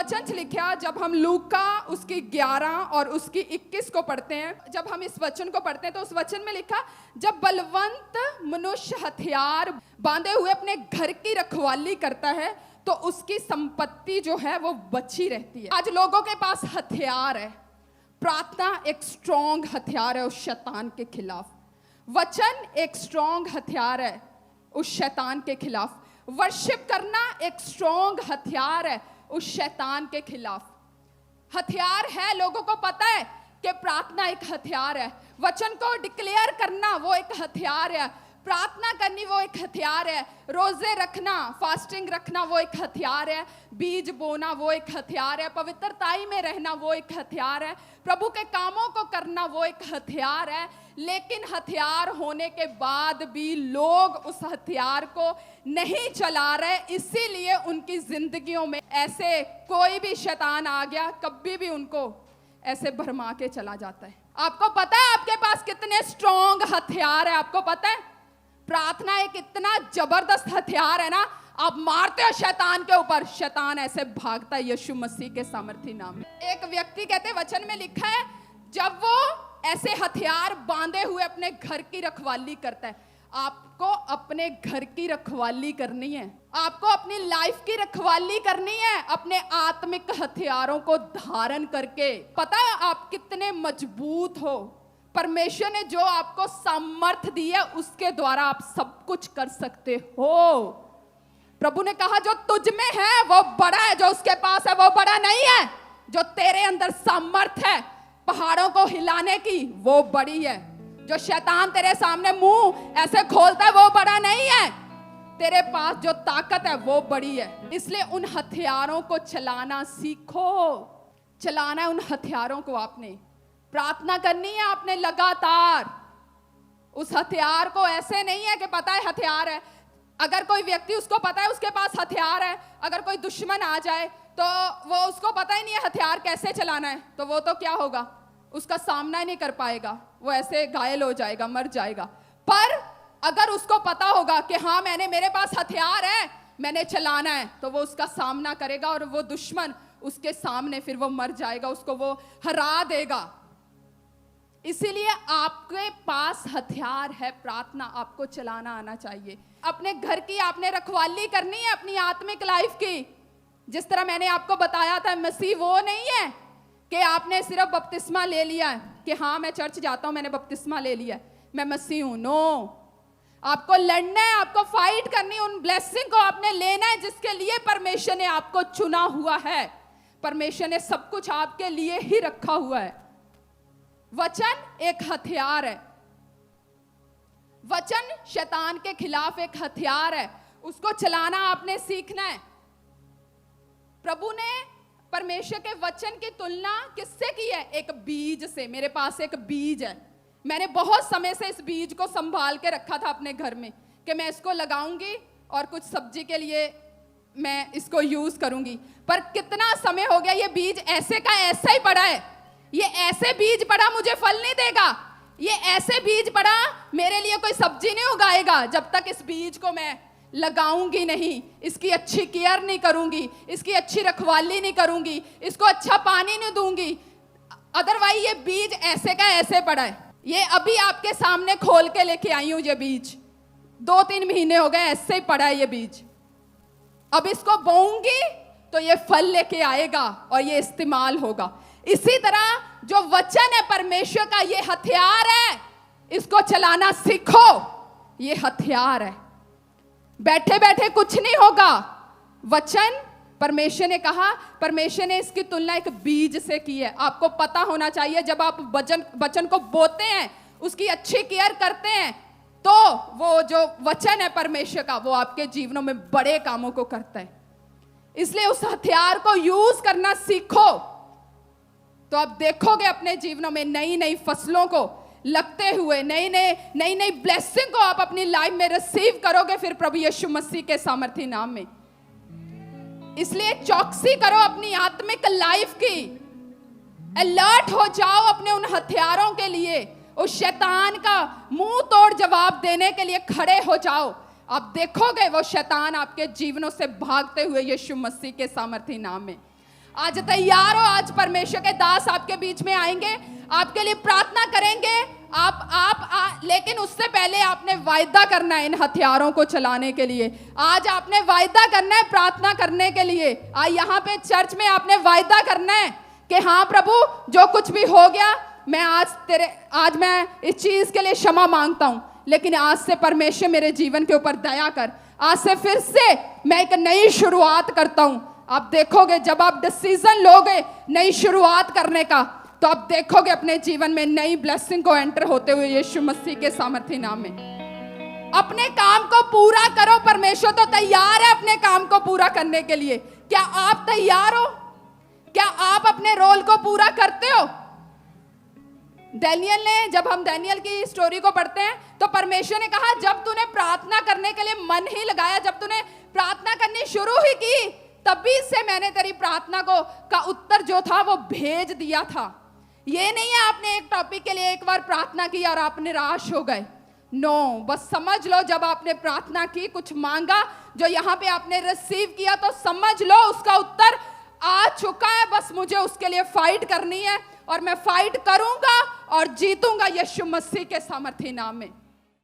वचन लिखा, जब हम लूका उसकी 11 और उसकी 21 को पढ़ते हैं, जब हम इस वचन को पढ़ते हैं तो उस वचन में लिखा, जब बलवंत मनुष्य हथियार बांधे हुए अपने घर की रखवाली करता है तो उसकी संपत्ति जो है वो बची रहती है। आज लोगों के पास हथियार है। प्रार्थना एक स्ट्रॉन्ग हथियार है उस शैतान के खिलाफ। वचन एक स्ट्रॉन्ग हथियार है उस शैतान के खिलाफ। वर्शिप करना एक स्ट्रॉन्ग हथियार है उस शैतान के खिलाफ। हथियार है, लोगों को पता है कि प्रार्थना एक हथियार है। वचन को डिक्लेयर करना वो एक हथियार है। प्रार्थना करनी वो एक हथियार है। रोजे रखना, फास्टिंग रखना वो एक हथियार है। बीज बोना वो एक हथियार है। पवित्रताई में रहना वो एक हथियार है। प्रभु के कामों को करना वो एक हथियार है। लेकिन हथियार होने के बाद भी लोग उस हथियार को नहीं चला रहे, इसीलिए उनकी जिंदगियों में ऐसे कोई भी शैतान आ गया, कभी भी उनको ऐसे भरमा के चला जाता है। आपको पता है आपके पास कितने स्ट्रॉन्ग हथियार है? आपको पता है प्रार्थना एक इतना जबरदस्त हथियार है ना, आप मारते हो शैतान के ऊपर, शैतान ऐसे भागता है यीशु मसीह के सामर्थी नाम में। एक व्यक्ति कहते, वचन में लिखा है, जब वो ऐसे हथियार बांधे हुए अपने घर की रखवाली करता है। आपको अपने घर की रखवाली करनी है, आपको अपनी लाइफ की रखवाली करनी है, अपने आत्मिक हथियारों को धारण करके। पता है आप कितने मजबूत हो? परमेश्वर ने जो आपको सामर्थ दी है उसके द्वारा आप सब कुछ कर सकते हो। प्रभु ने कहा, जो तुझ में है वो बड़ा है, जो उसके पास है वो बड़ा नहीं है। जो तेरे अंदर सामर्थ है पहाड़ों को हिलाने की, वो बड़ी है। जो शैतान तेरे सामने मुंह ऐसे खोलता है वो बड़ा नहीं है। तेरे पास जो ताकत है वो बड़ी है। इसलिए उन हथियारों को चलाना सीखो। चलाना है उन हथियारों को। आपने प्रार्थना करनी है, आपने लगातार। उस हथियार को ऐसे नहीं है कि पता है हथियार है। अगर कोई व्यक्ति उसको पता है उसके पास हथियार है, अगर कोई दुश्मन आ जाए तो वो उसको पता ही नहीं है हथियार कैसे चलाना है, तो वो तो क्या होगा, उसका सामना ही नहीं कर पाएगा, वो ऐसे घायल हो जाएगा, मर जाएगा। पर अगर उसको पता होगा कि हाँ मेरे पास हथियार है, मैंने चलाना है, तो वो उसका सामना करेगा और वो दुश्मन उसके सामने फिर वो मर जाएगा, उसको वो हरा देगा। इसीलिए आपके पास हथियार है, प्रार्थना आपको चलाना आना चाहिए। अपने घर की आपने रखवाली करनी है, अपनी आत्मिक लाइफ की। जिस तरह मैंने आपको बताया था, मसीह वो नहीं है कि आपने सिर्फ बपतिस्मा ले लिया है कि हाँ मैं चर्च जाता हूं, मैंने बपतिस्मा ले लिया, मैं मसीह हूं। नो, आपको लड़ना है, आपको फाइट करनी है। उन ब्लेसिंग को आपने लेना है जिसके लिए परमेश्वर ने आपको चुना हुआ है। परमेश्वर ने सब कुछ आपके लिए ही रखा हुआ है। वचन एक हथियार है। वचन शैतान के खिलाफ एक हथियार है, उसको चलाना आपने सीखना है। प्रभु ने परमेश्वर के वचन की तुलना किससे की है? एक बीज से। मेरे पास एक बीज है, मैंने बहुत समय से इस बीज को संभाल के रखा था अपने घर में कि मैं इसको लगाऊंगी और कुछ सब्जी के लिए मैं इसको यूज करूंगी। पर कितना समय हो गया, ये बीज ऐसे का ऐसा ही पड़ा है। ये ऐसे बीज पड़ा मुझे फल नहीं देगा, ये ऐसे बीज पड़ा मेरे लिए कोई सब्जी नहीं उगाएगा जब तक इस बीज को मैं लगाऊंगी नहीं, इसकी अच्छी केयर नहीं करूंगी, इसकी अच्छी रखवाली नहीं करूंगी, इसको अच्छा पानी नहीं दूंगी। अदरवाइज ये बीज ऐसे का ऐसे पड़ा है। ये अभी आपके सामने खोल के लेके आई हूं। ये बीज 2-3 महीने हो गए ऐसे ही पड़ा है ये बीज। अब इसको बोऊंगी तो ये फल लेके आएगा और ये इस्तेमाल होगा। इसी तरह जो वचन है परमेश्वर का, ये हथियार है, इसको चलाना सीखो। ये हथियार है, बैठे बैठे कुछ नहीं होगा। वचन परमेश्वर ने कहा, परमेश्वर ने इसकी तुलना एक बीज से की है। आपको पता होना चाहिए, जब आप वचन को बोते हैं, उसकी अच्छी केयर करते हैं, तो वो जो वचन है परमेश्वर का, वो आपके जीवनों में बड़े कामों को करता है। इसलिए उस हथियार को यूज करना सीखो, तो आप देखोगे अपने जीवनों में नई नई फसलों को लगते हुए, नई नई ब्लेसिंग को आप अपनी लाइफ में रिसीव करोगे फिर प्रभु यीशु मसीह के सामर्थी नाम में। इसलिए चौकसी करो अपनी आत्मिक लाइफ की, अलर्ट हो जाओ अपने उन हथियारों के लिए, उस शैतान का मुंह तोड़ जवाब देने के लिए खड़े हो जाओ। आप देखोगे वो शैतान आपके जीवनों से भागते हुए यीशु मसीह के सामर्थी नाम में। आज तैयार हो? आज परमेश्वर के दास आपके बीच में आएंगे, आपके लिए प्रार्थना करेंगे। लेकिन उससे पहले आपने वायदा करना है इन हथियारों को चलाने के लिए। आज आपने वायदा करना है प्रार्थना करने के लिए। यहाँ पे चर्च में आपने वायदा करना है कि हाँ प्रभु, जो कुछ भी हो गया, मैं आज मैं इस चीज के लिए क्षमा मांगता हूं, लेकिन आज से परमेश्वर मेरे जीवन के ऊपर दया कर। आज से फिर से मैं एक नई शुरुआत करता हूं। आप देखोगे जब आप डिसीजन लोगे नई शुरुआत करने का, तो आप देखोगे अपने जीवन में नई ब्लेसिंग को एंटर होते हुए यीशु मसीह के सामर्थ्य नाम में। अपने काम को पूरा करो। परमेश्वर तो तैयार है अपने काम को पूरा करने के लिए। क्या आप तैयार हो? क्या आप अपने रोल को पूरा करते हो? दानियल ने, जब हम दानियल की स्टोरी को पढ़ते हैं तो परमेश्वर ने कहा, जब तूने प्रार्थना करने के लिए मन ही लगाया, जब तूने प्रार्थना करनी शुरू ही की, तभी से मैंने तेरी प्रार्थना का उत्तर जो था वो भेज दिया था। ये नहीं है आपने एक टॉपिक के लिए एक बार प्रार्थना की और आप निराश हो गए। नो, बस समझ लो, जब आपने प्रार्थना की, कुछ मांगा, जो यहाँ पे आपने रिसीव किया, तो समझ लो उसका उत्तर आ चुका है। बस मुझे उसके लिए फाइट करनी है और मैं फाइट करूंगा और जीतूंगा यीशु मसीह के सामर्थ्य नाम में।